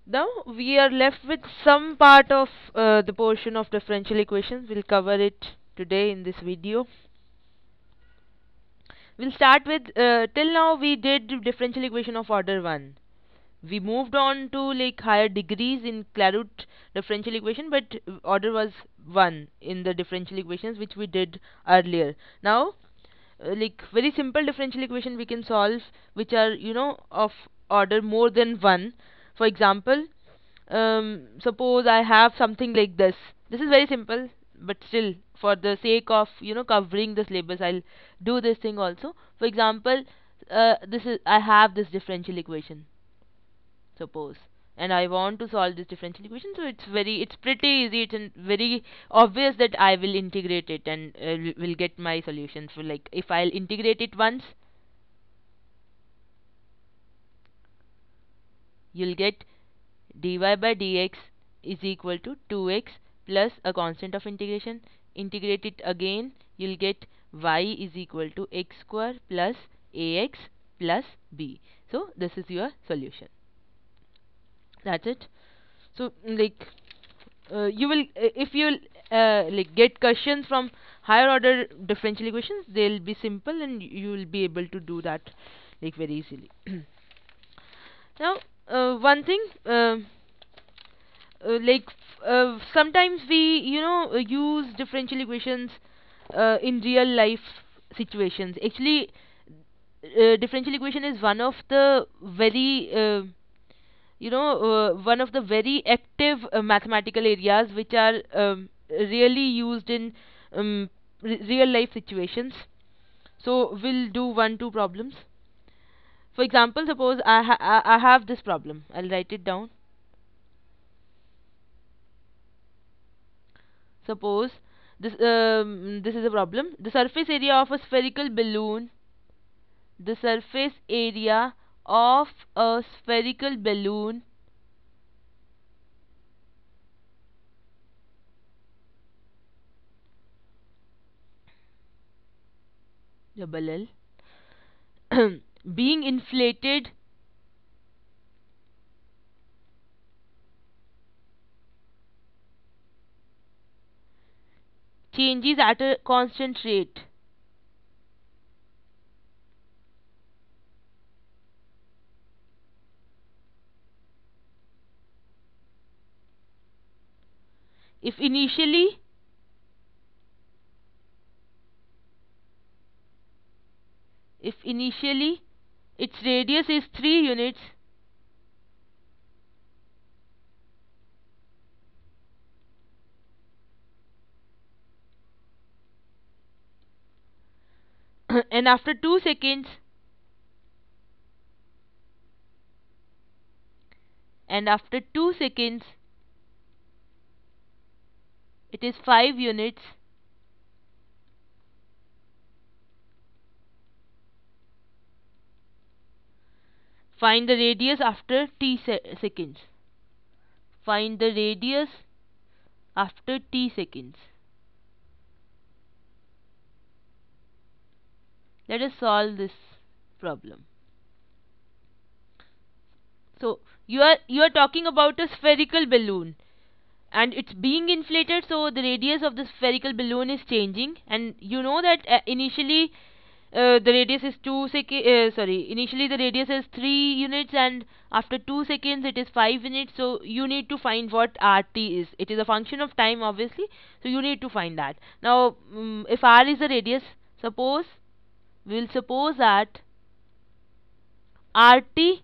Now we are left with some part of the portion of differential equations. We'll cover it today in this video. We'll start with till now we did differential equation of order 1. We moved on to like higher degrees in Clairaut differential equation, but order was 1 in the differential equations which we did earlier. Now like very simple differential equation we can solve which are of order more than 1. For example, suppose I have something like this. This is very simple, but still for the sake of covering the syllabus, I'll do this thing also. For example, this is I have this differential equation, suppose, and I want to solve this differential equation. So it's pretty easy. It's very obvious that I will integrate it and will get my solution. So like if I'll integrate it once, you'll get dy by dx is equal to 2x plus a constant of integration. Integrate it again, you'll get y is equal to x square plus ax plus b. So this is your solution. That's it. So like you will if you like get questions from higher order differential equations, they'll be simple and you will be able to do that like very easily. Now one thing like sometimes we use differential equations in real life situations. Actually differential equation is one of the very one of the very active mathematical areas which are really used in real life situations. So we'll do one two problems. For example, suppose I have this problem. I'll write it down. Suppose this is a problem. The surface area of a spherical balloon. The surface area of a spherical balloon double L being inflated changes at a constant rate. If initially its radius is 3 units, and after 2 seconds it is 5 units, find the radius after t seconds. Find the radius after t seconds. Let us solve this problem. So you are talking about a spherical balloon and it's being inflated, so the radius of the spherical balloon is changing, and you know that initially the radius is initially the radius is 3 units and after 2 seconds it is 5 units. So you need to find what RT is. It is a function of time obviously, so you need to find that. Now if R is the radius, we'll suppose that RT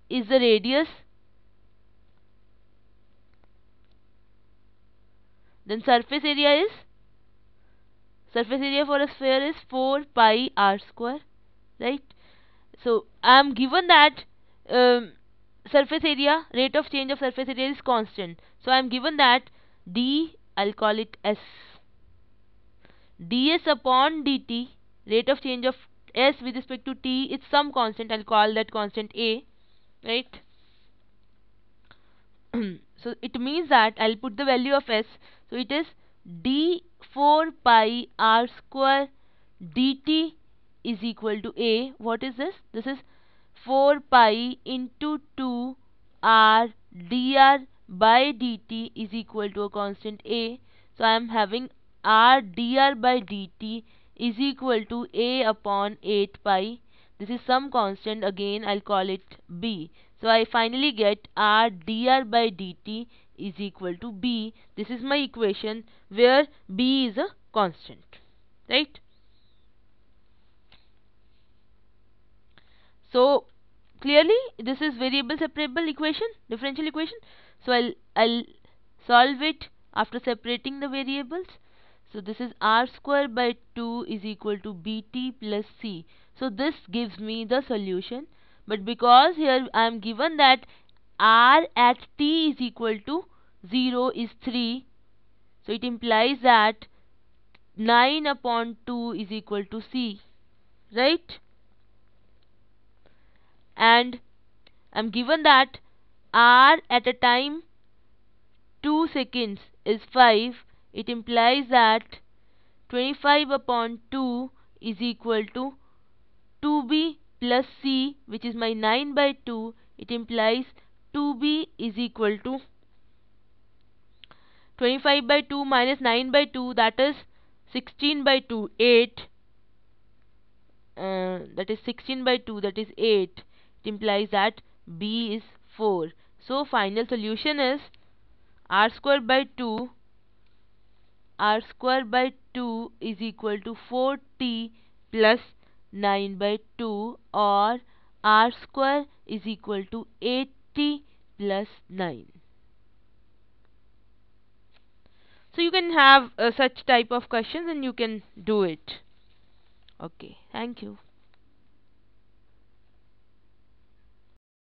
is the radius, then surface area for a sphere is 4 pi r square, right? So I am given that surface area, rate of change of surface area is constant. So I am given that I'll call it S, ds upon dt, rate of change of S with respect to t is some constant. I'll call that constant A, right? So it means that I'll put the value of S. So it is d 4 pi r square dt is equal to A. What is this? This is 4 pi into 2 r dr by dt is equal to a constant a. So I am having r dr by dt is equal to a upon 8 pi. This is some constant, again I'll call it b. So I finally get r dr by dt is equal to b. This is my equation where b is a constant, right? So clearly this is variable separable equation, differential equation. So I'll solve it after separating the variables. So this is r square by 2 is equal to bt plus c. So this gives me the solution, but because here I am given that r at t is equal to 0 is 3, so it implies that 9 upon 2 is equal to c, right? And I'm given that r at a time 2 seconds is 5. It implies that 25 upon 2 is equal to 2b plus c, which is my 9 by 2. It implies 2b is equal to 25 by 2 minus 9 by 2, that is 16 by 2, 8. That is 16 by 2, that is 8. It implies that b is 4. So final solution is r square by 2 is equal to 4t plus 9 by 2, or r square is equal to 8t plus 9. So you can have such type of questions and you can do it. Okay, thank you.